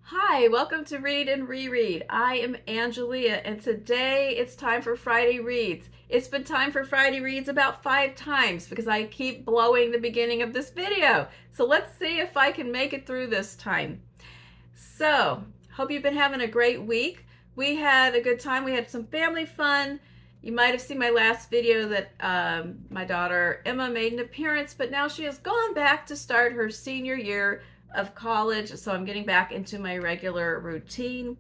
Hi, welcome to Read and Reread. I am Angelia, and today it's time for Friday Reads. It's been time for Friday Reads about 5 times because I keep blowing the beginning of this video. So let's see if I can make it through this time. So, hope you've been having a great week. We had a good time. We had some family fun. You might have seen my last video that my daughter Emma made an appearance, but now she has gone back to start her senior year of college, so I'm getting back into my regular routine.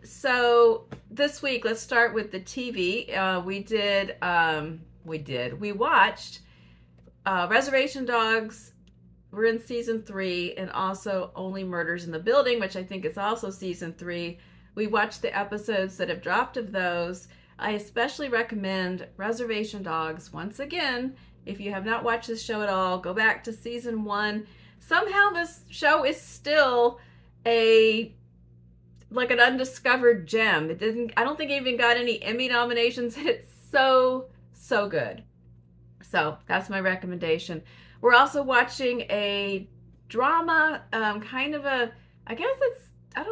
So this week, let's start with the TV. We watched Reservation Dogs. We're in season 3, and also Only Murders in the Building, which I think is also season 3. We watched the episodes that have dropped of those. I especially recommend Reservation Dogs. Once again, if you have not watched this show at all, go back to season 1. Somehow this show is still an undiscovered gem. I don't think it even got any Emmy nominations. It's so good. So that's my recommendation. We're also watching a drama, I don't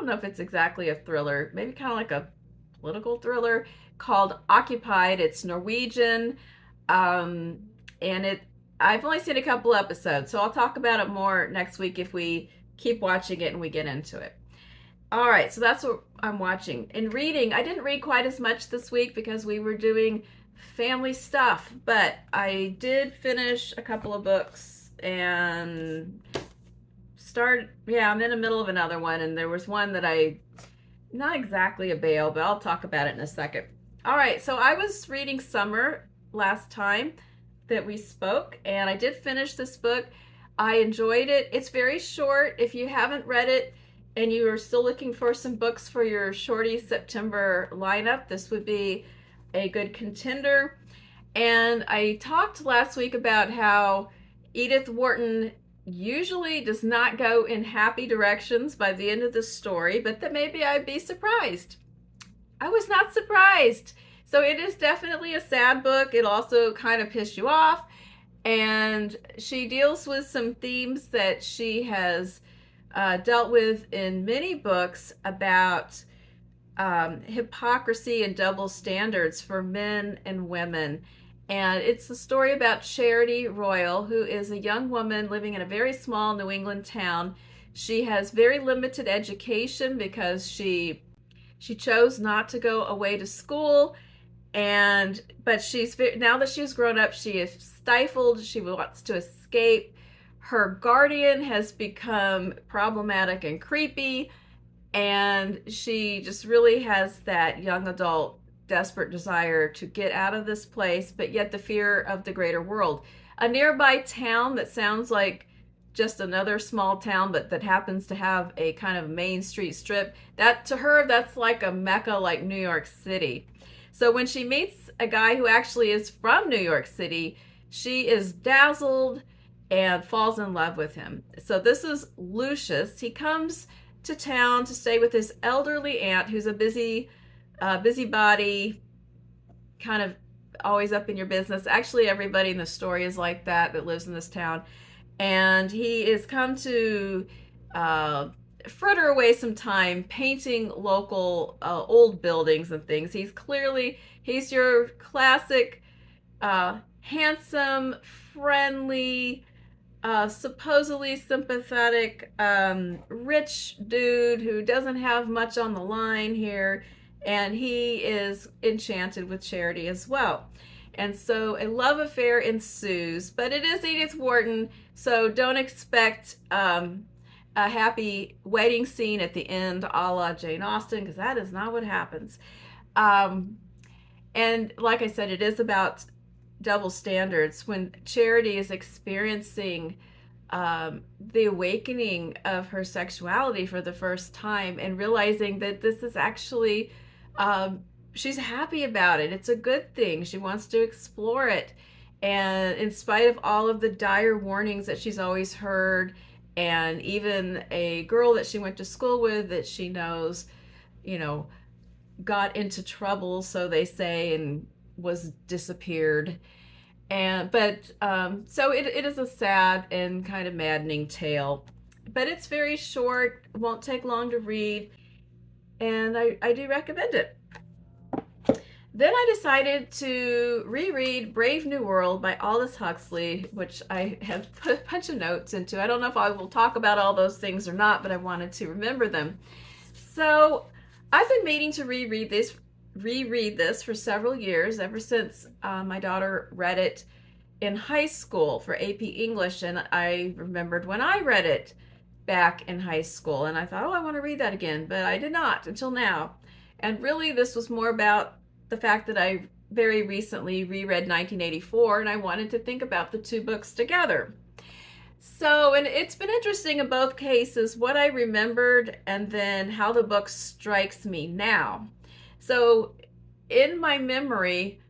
know if it's exactly a thriller, maybe kind of like a political thriller called Occupied. It's Norwegian, and I've only seen a couple episodes, so I'll talk about it more next week if we keep watching it and we get into it. All right, so that's what I'm watching. In reading, I didn't read quite as much this week because we were doing family stuff, but I did finish a couple of books and I'm in the middle of another one, and there was one that not exactly a bail, but I'll talk about it in a second. All right, so I was reading Summer last time that we spoke, and I did finish this book. I enjoyed it. It's very short. If you haven't read it and you are still looking for some books for your Shorty September lineup, this would be a good contender. And I talked last week about how Edith Wharton usually does not go in happy directions by the end of the story, but that maybe I'd be surprised. I was not surprised. So it is definitely a sad book. It also kind of pissed you off. And she deals with some themes that she has dealt with in many books about hypocrisy and double standards for men and women. And it's a story about Charity Royal, who is a young woman living in a very small New England town. She has very limited education because she chose not to go away to school. But now that she's grown up, she is stifled. She wants to escape. Her guardian has become problematic and creepy, and she just really has that young adult desperate desire to get out of this place, but yet the fear of the greater world. A nearby town that sounds like just another small town, but that happens to have a kind of main street strip, that to her, that's like a mecca, like New York City. So when she meets a guy who actually is from New York City, she is dazzled and falls in love with him. So this is Lucius. He comes to town to stay with his elderly aunt, who's a busybody, kind of always up in your business. Actually, everybody in the story is like that lives in this town. And he is come to fritter away some time painting local old buildings and things. He's your classic handsome, friendly, supposedly sympathetic, rich dude who doesn't have much on the line here, and he is enchanted with Charity as well. And so a love affair ensues, but it is Edith Wharton, so don't expect a happy wedding scene at the end a la Jane Austen, because that is not what happens. And like I said, it is about double standards. When Charity is experiencing the awakening of her sexuality for the first time and realizing that this is actually, she's happy about it. It's a good thing. She wants to explore it. And in spite of all of the dire warnings that she's always heard, and even a girl that she went to school with that she knows, got into trouble, so they say, and was disappeared. So it is a sad and kind of maddening tale. but it's very short, won't take long to read, and I do recommend it. Then I decided to reread Brave New World by Aldous Huxley, which I have put a bunch of notes into. I don't know if I will talk about all those things or not, but I wanted to remember them. So I've been meaning to reread this for several years, ever since my daughter read it in high school for AP English, and I remembered when I read it back in high school, and I thought, oh, I want to read that again, but I did not until now. And really, this was more about the fact that I very recently reread 1984, and I wanted to think about the two books together. So, and it's been interesting in both cases what I remembered and then how the book strikes me now. So, in my memory,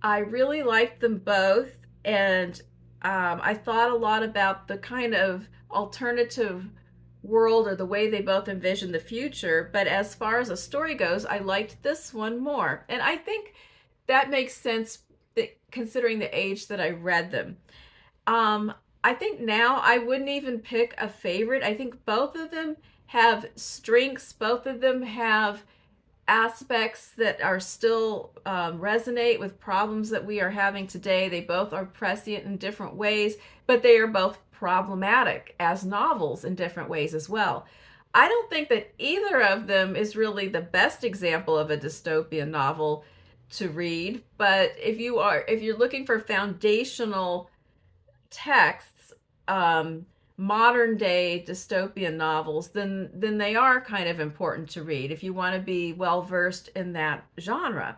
I really liked them both, and I thought a lot about the kind of alternative world or the way they both envision the future. But as far as a story goes, I liked this one more. And I think that makes sense considering the age that I read them. I think now I wouldn't even pick a favorite. I think both of them have strengths, both of them have aspects that are still resonate with problems that we are having today. They both are prescient in different ways, but they are both problematic as novels in different ways as well. I don't think that either of them is really the best example of a dystopian novel to read, but if you're looking for foundational texts, modern day dystopian novels, then they are kind of important to read if you want to be well versed in that genre.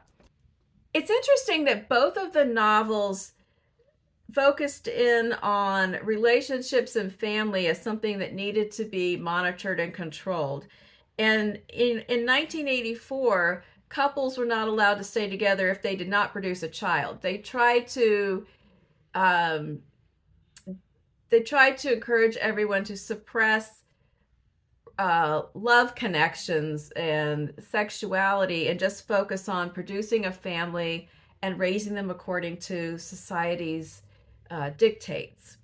It's interesting that both of the novels focused in on relationships and family as something that needed to be monitored and controlled. And in 1984, couples were not allowed to stay together if they did not produce a child. Um, they tried to encourage everyone to suppress love connections and sexuality and just focus on producing a family and raising them according to society's dictates.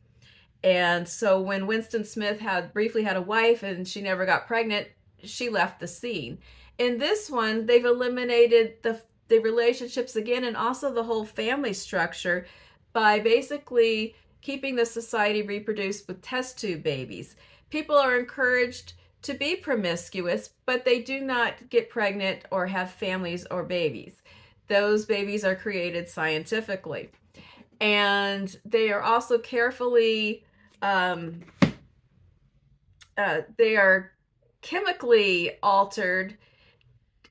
And so when Winston Smith had briefly had a wife and she never got pregnant, she left the scene. In this one, they've eliminated the relationships again and also the whole family structure by basically keeping the society reproduced with test tube babies. People are encouraged to be promiscuous, but they do not get pregnant or have families or babies. Those babies are created scientifically. And they are also carefully, they are chemically altered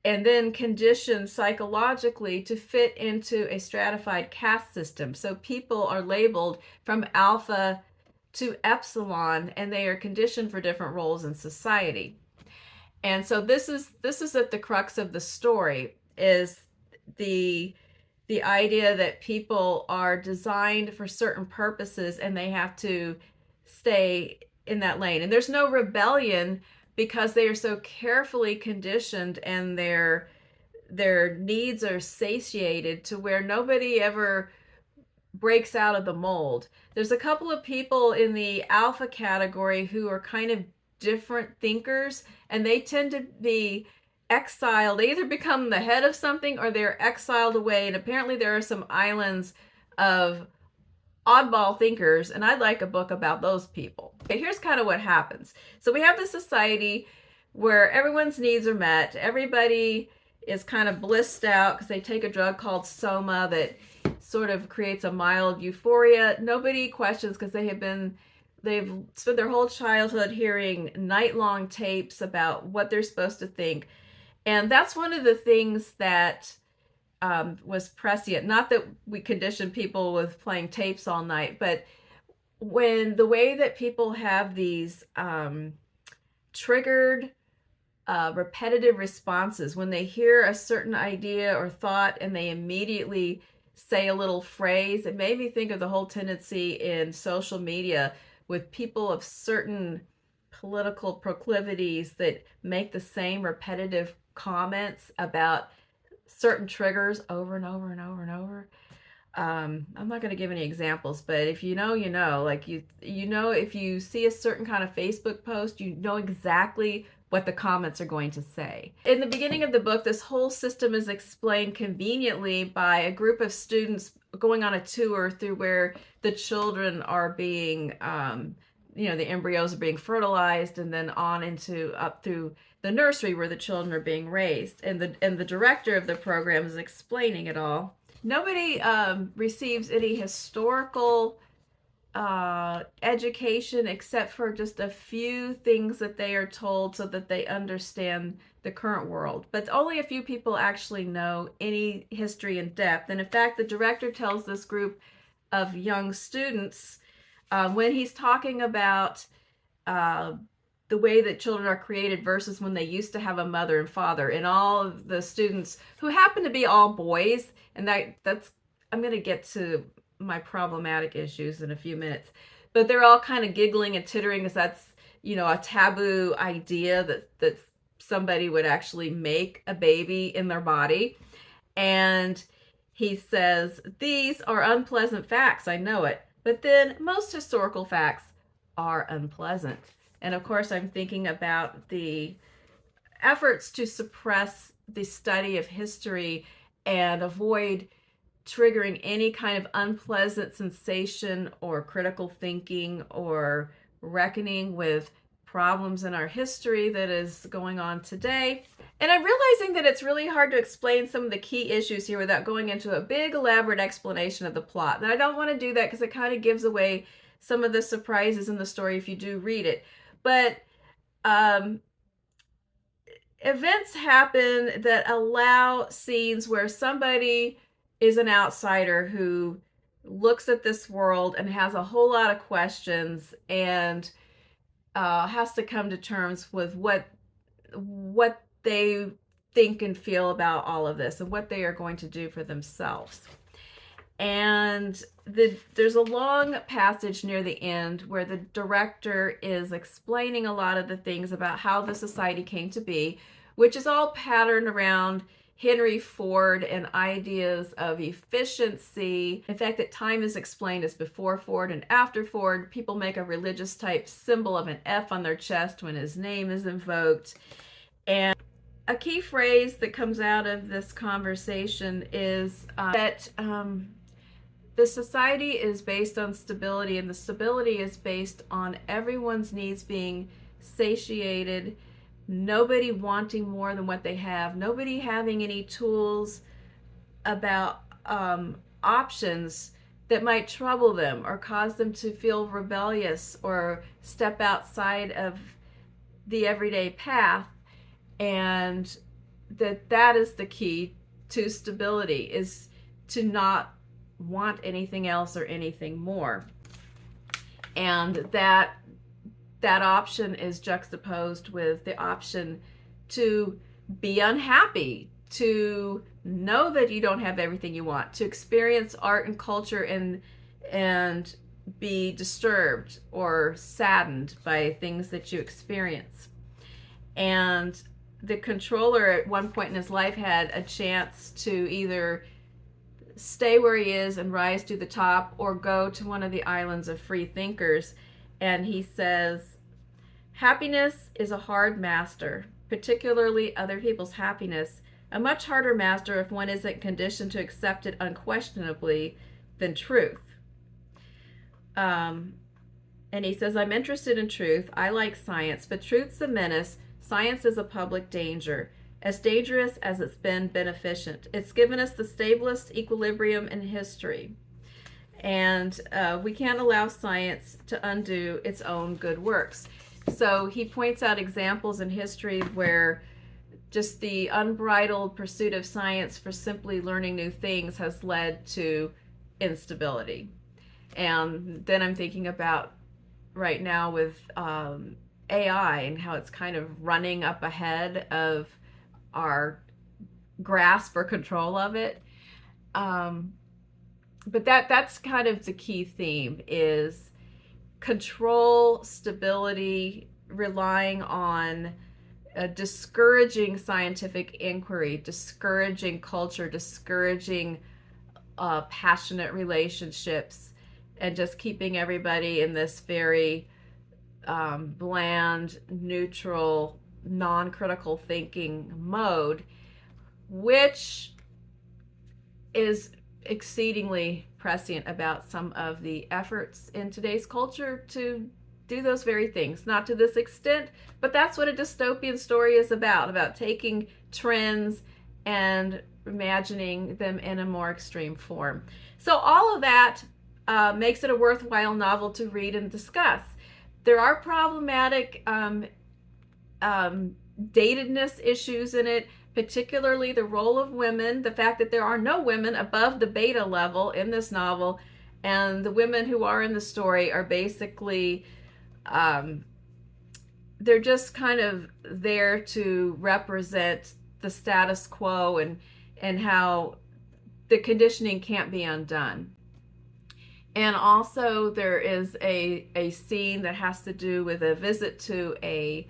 and then conditioned psychologically to fit into a stratified caste system. So people are labeled from alpha to epsilon, and they are conditioned for different roles in society. And so this is at the crux of the story, is the idea that people are designed for certain purposes and they have to stay in that lane. And there's no rebellion because they are so carefully conditioned and their needs are satiated to where nobody ever breaks out of the mold. There's a couple of people in the alpha category who are kind of different thinkers, and they tend to be exiled. They either become the head of something or they're exiled away. And apparently there are some islands of oddball thinkers, and I'd like a book about those people. Okay, here's kind of what happens. So we have this society where everyone's needs are met. Everybody is kind of blissed out because they take a drug called soma that sort of creates a mild euphoria. Nobody questions because they've spent their whole childhood hearing night-long tapes about what they're supposed to think. And that's one of the things that was prescient. Not that we condition people with playing tapes all night, but when the way that people have these triggered repetitive responses when they hear a certain idea or thought and they immediately say a little phrase, it made me think of the whole tendency in social media with people of certain political proclivities that make the same repetitive comments about certain triggers over and over and over and over. I'm not going to give any examples, but if you know, you know, like you know, if you see a certain kind of Facebook post, you know exactly what the comments are going to say. In the beginning of the book, this whole system is explained conveniently by a group of students going on a tour through where the children are being, the embryos are being fertilized, and then on into up through the nursery where the children are being raised. And the director of the program is explaining it all. Nobody receives any historical education except for just a few things that they are told so that they understand the current world. But only a few people actually know any history in depth. And in fact, the director tells this group of young students when he's talking about uh, the way that children are created versus when they used to have a mother and father, and all of the students who happen to be all boys, and that's I'm going to get to my problematic issues in a few minutes, but they're all kind of giggling and tittering because that's a taboo idea that somebody would actually make a baby in their body. And he says, these are unpleasant facts, I know it, but then most historical facts are unpleasant. And of course, I'm thinking about the efforts to suppress the study of history and avoid triggering any kind of unpleasant sensation or critical thinking or reckoning with problems in our history that is going on today. And I'm realizing that it's really hard to explain some of the key issues here without going into a big elaborate explanation of the plot. And I don't want to do that because it kind of gives away some of the surprises in the story if you do read it. But events happen that allow scenes where somebody is an outsider who looks at this world and has a whole lot of questions and has to come to terms with what they think and feel about all of this and what they are going to do for themselves. And there's a long passage near the end where the director is explaining a lot of the things about how the society came to be, which is all patterned around Henry Ford and ideas of efficiency. In fact, that time is explained as before Ford and after Ford. People make a religious type symbol of an F on their chest when his name is invoked. And a key phrase that comes out of this conversation is that the society is based on stability, and the stability is based on everyone's needs being satiated, nobody wanting more than what they have, nobody having any tools about options that might trouble them or cause them to feel rebellious or step outside of the everyday path. And that is the key to stability, is to not want anything else or anything more. And that option is juxtaposed with the option to be unhappy, to know that you don't have everything you want, to experience art and culture and be disturbed or saddened by things that you experience. And the controller at one point in his life had a chance to either stay where he is and rise to the top or go to one of the islands of free thinkers. And he says, happiness is a hard master, particularly other people's happiness, a much harder master if one isn't conditioned to accept it unquestionably than truth. And he says, I'm interested in truth. I like science, but truth's a menace. Science is a public danger, as dangerous as it's been beneficent. It's given us the stablest equilibrium in history. And we can't allow science to undo its own good works. So he points out examples in history where just the unbridled pursuit of science for simply learning new things has led to instability. And then I'm thinking about right now with AI and how it's kind of running up ahead of our grasp or control of it. But that's kind of the key theme, is control, stability, relying on discouraging scientific inquiry, discouraging culture, discouraging passionate relationships, and just keeping everybody in this very bland, neutral, non-critical thinking mode, which is exceedingly prescient about some of the efforts in today's culture to do those very things. Not to this extent, but that's what a dystopian story is about taking trends and imagining them in a more extreme form. So all of that makes it a worthwhile novel to read and discuss. There are problematic datedness issues in it, particularly the role of women, the fact that there are no women above the beta level in this novel, and the women who are in the story are basically they're just kind of there to represent the status quo and how the conditioning can't be undone. And also there is a scene that has to do with a visit to a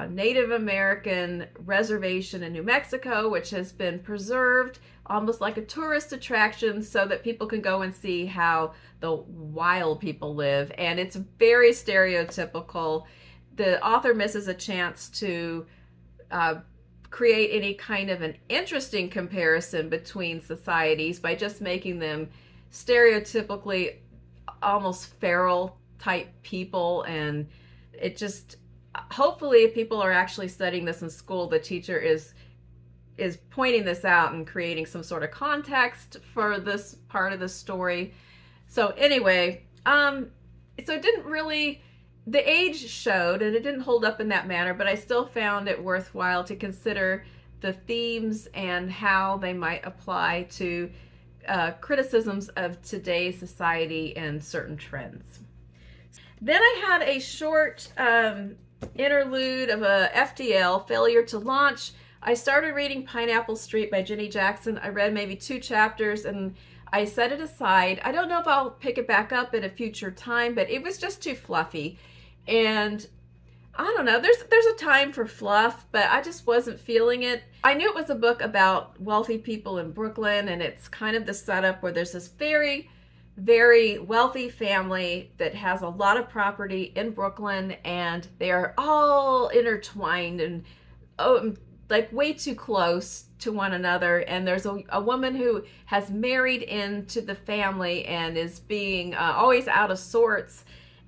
Native American reservation in New Mexico, which has been preserved almost like a tourist attraction so that people can go and see how the wild people live. And it's very stereotypical. The author misses a chance to create any kind of an interesting comparison between societies by just making them stereotypically almost feral type people. And it just, hopefully if people are actually studying this in school, the teacher is pointing this out and creating some sort of context for this part of the story. So anyway, so it didn't really, the age showed and it didn't hold up in that manner, but I still found it worthwhile to consider the themes and how they might apply to criticisms of today's society and certain trends. Then I had a short interlude of a FTL, Failure to Launch. I started reading Pineapple Street by Jenny Jackson. I read maybe 2 chapters and I set it aside. I don't know if I'll pick it back up at a future time, but it was just too fluffy. And I don't know, there's a time for fluff, but I just wasn't feeling it. I knew it was a book about wealthy people in Brooklyn, and it's kind of the setup where there's this very, very wealthy family that has a lot of property in Brooklyn, and they are all intertwined and like way too close to one another. And there's a woman who has married into the family and is being always out of sorts,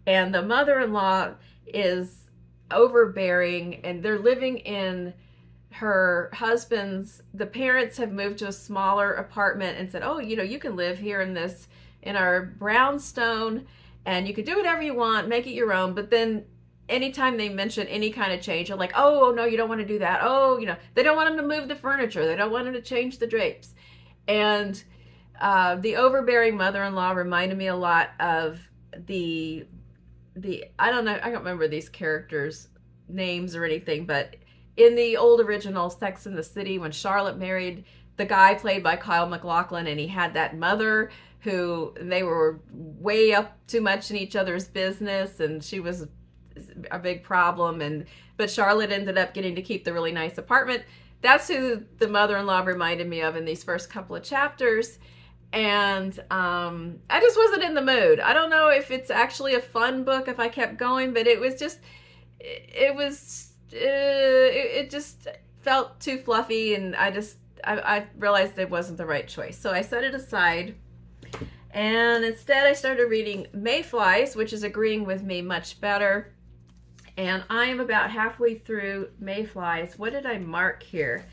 and the mother-in-law is overbearing, and they're living in her husband's, the parents have moved to a smaller apartment and said, oh, you know, you can live here in our brownstone and you can do whatever you want, make it your own. But then anytime they mention any kind of change, they're like, oh no, you don't want to do that. Oh, you know, they don't want him to move the furniture, they don't want him to change the drapes. And the overbearing mother-in-law reminded me a lot of the I don't know, I don't remember these characters' names or anything, but in the old original Sex and the City, when Charlotte married the guy played by Kyle MacLachlan, and he had that mother who, they were way up too much in each other's business, and she was a big problem, but Charlotte ended up getting to keep the really nice apartment. That's who the mother-in-law reminded me of in these first couple of chapters. And I just wasn't in the mood. I don't know if it's actually a fun book if I kept going, but it was just, it just felt too fluffy, and I realized it wasn't the right choice. So I set it aside, and instead I started reading Mayflies, which is agreeing with me much better. And I am about halfway through Mayflies. What did I mark here?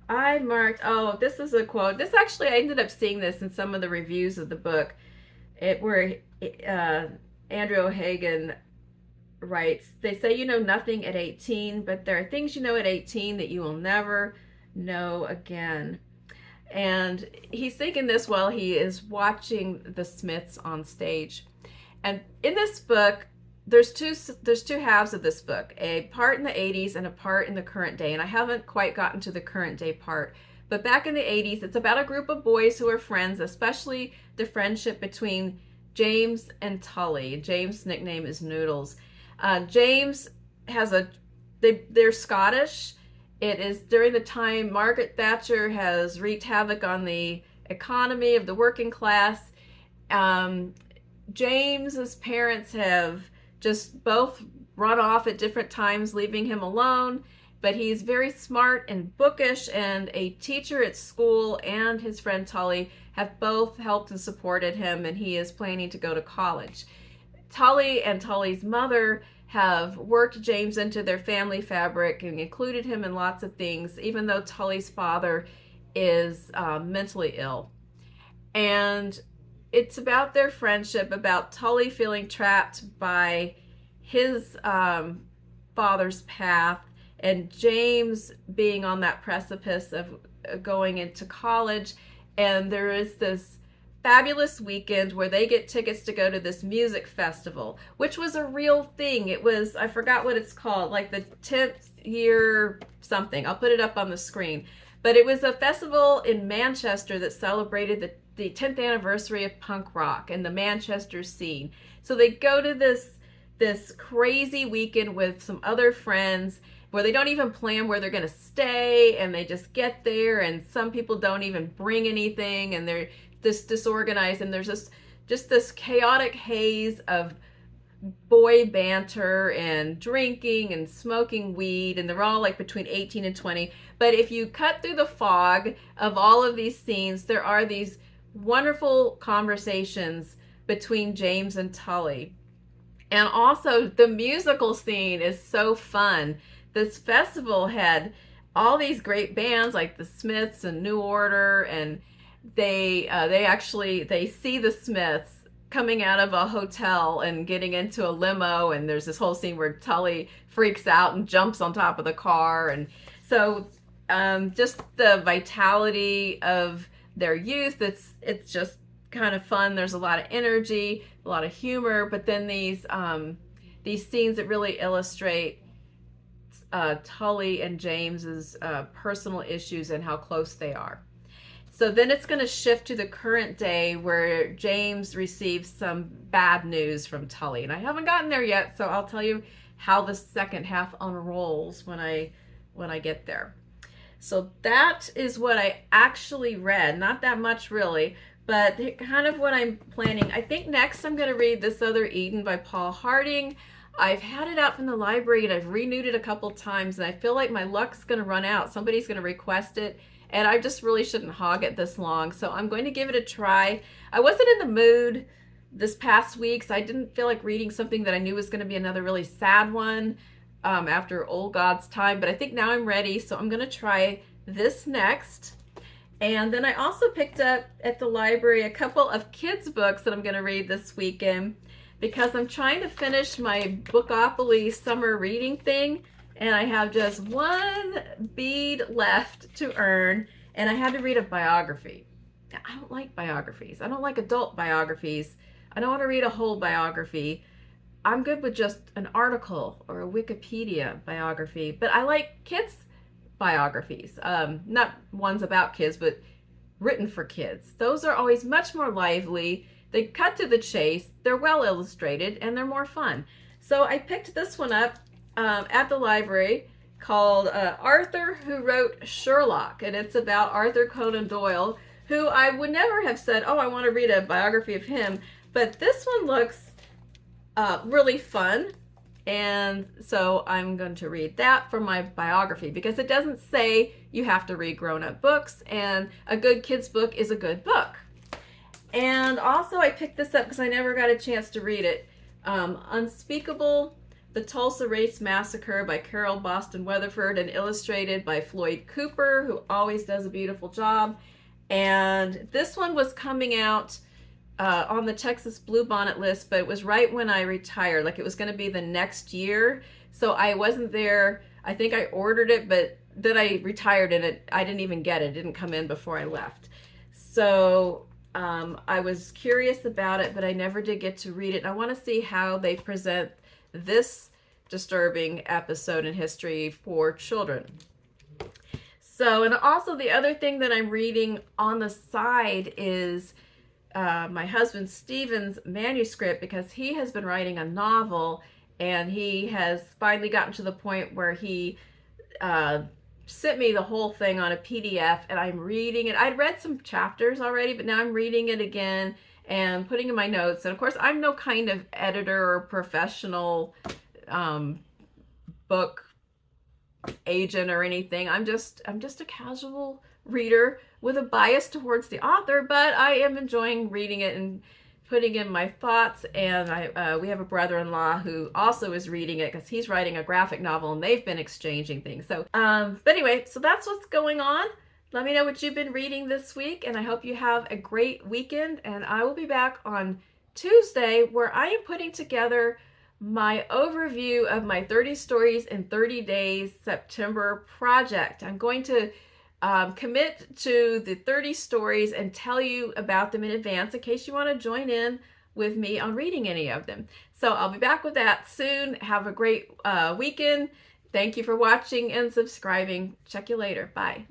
I marked, oh, this is a quote. This actually, I ended up seeing this in some of the reviews of the book, where Andrew O'Hagan writes, they say you know nothing at 18, but there are things you know at 18 that you will never know again. And he's thinking this while he is watching the Smiths on stage. And in this book, there's two halves of this book, a part in the 80s and a part in the current day. And I haven't quite gotten to the current day part, but back in the 80s, it's about a group of boys who are friends, especially the friendship between James and Tully. James' nickname is Noodles. James has they're Scottish. It is during the time Margaret Thatcher has wreaked havoc on the economy of the working class. Um, James's parents have just both run off at different times, leaving him alone. But he's very smart and bookish, and a teacher at school and his friend Tully have both helped and supported him, and he is planning to go to college. Tully and Tully's mother have worked James into their family fabric and included him in lots of things, even though Tully's father is mentally ill. And it's about their friendship, about Tully feeling trapped by his father's path, and James being on that precipice of going into college. And there is this fabulous weekend where they get tickets to go to this music festival, which was a real thing. It was, I forgot what it's called, like the 10th year something. I'll put it up on the screen. But it was a festival in Manchester that celebrated the 10th anniversary of punk rock and the Manchester scene. So they go to this crazy weekend with some other friends where they don't even plan where they're going to stay, and they just get there, and some people don't even bring anything, and they're this disorganized, and there's just this chaotic haze of boy banter and drinking and smoking weed, and they're all like between 18 and 20. But if you cut through the fog of all of these scenes, there are these wonderful conversations between James and Tully. And also the musical scene is so fun. This festival had all these great bands like the Smiths and New Order, and they see the Smiths coming out of a hotel and getting into a limo, and there's this whole scene where Tully freaks out and jumps on top of the car. And so just the vitality of their youth, it's just kind of fun. There's a lot of energy, a lot of humor, but then these scenes that really illustrate Tully and James's personal issues and how close they are. So then it's going to shift to the current day where James receives some bad news from Tully. And I haven't gotten there yet, so I'll tell you how the second half unrolls when I get there. So that is what I actually read. Not that much really, but kind of what I'm planning. I think next I'm going to read This Other Eden by Paul Harding. I've had it out from the library and I've renewed it a couple times, and I feel like my luck's going to run out. Somebody's going to request it, and I just really shouldn't hog it this long. So I'm going to give it a try. I wasn't in the mood this past week, so I didn't feel like reading something that I knew was going to be another really sad one after Old God's Time, but I think now I'm ready, so I'm going to try this next. And then I also picked up at the library a couple of kids' books that I'm going to read this weekend, because I'm trying to finish my Bookopoly summer reading thing, and I have just one bead left to earn, and I had to read a biography. Now, I don't like biographies. I don't like adult biographies. I don't want to read a whole biography. I'm good with just an article or a Wikipedia biography, but I like kids' biographies. Not ones about kids, but written for kids. Those are always much more lively. They cut to the chase, they're well illustrated, and they're more fun. So I picked this one up at the library, called Arthur Who Wrote Sherlock, and it's about Arthur Conan Doyle, who I would never have said, oh, I want to read a biography of him, but this one looks really fun, and so I'm going to read that for my biography, because it doesn't say you have to read grown-up books, and a good kid's book is a good book. And also I picked this up because I never got a chance to read it. Unspeakable, The Tulsa Race Massacre by Carole Boston Weatherford, and illustrated by Floyd Cooper, who always does a beautiful job. And this one was coming out on the Texas Bluebonnet list, but it was right when I retired. Like, it was going to be the next year. So I wasn't there. I think I ordered it, but then I retired and I didn't even get it. It didn't come in before I left. So I was curious about it, but I never did get to read it. And I want to see how they present this disturbing episode in history for children. So, and also the other thing that I'm reading on the side is my husband Stephen's manuscript, because he has been writing a novel, and he has finally gotten to the point where he sent me the whole thing on a PDF, and I'm reading it. I'd read some chapters already, but now I'm reading it again and putting in my notes. And of course, I'm no kind of editor or professional um, book agent or anything. I'm just a casual reader with a bias towards the author, but I am enjoying reading it and putting in my thoughts. And we have a brother-in-law who also is reading it because he's writing a graphic novel, and they've been exchanging things. So but anyway, so that's what's going on. Let me know what you've been reading this week, and I hope you have a great weekend. And I will be back on Tuesday, where I am putting together my overview of my 30 Stories in 30 Days September project. I'm going to commit to the 30 stories and tell you about them in advance in case you want to join in with me on reading any of them. So I'll be back with that soon. Have a great weekend. Thank you for watching and subscribing. Check you later. Bye.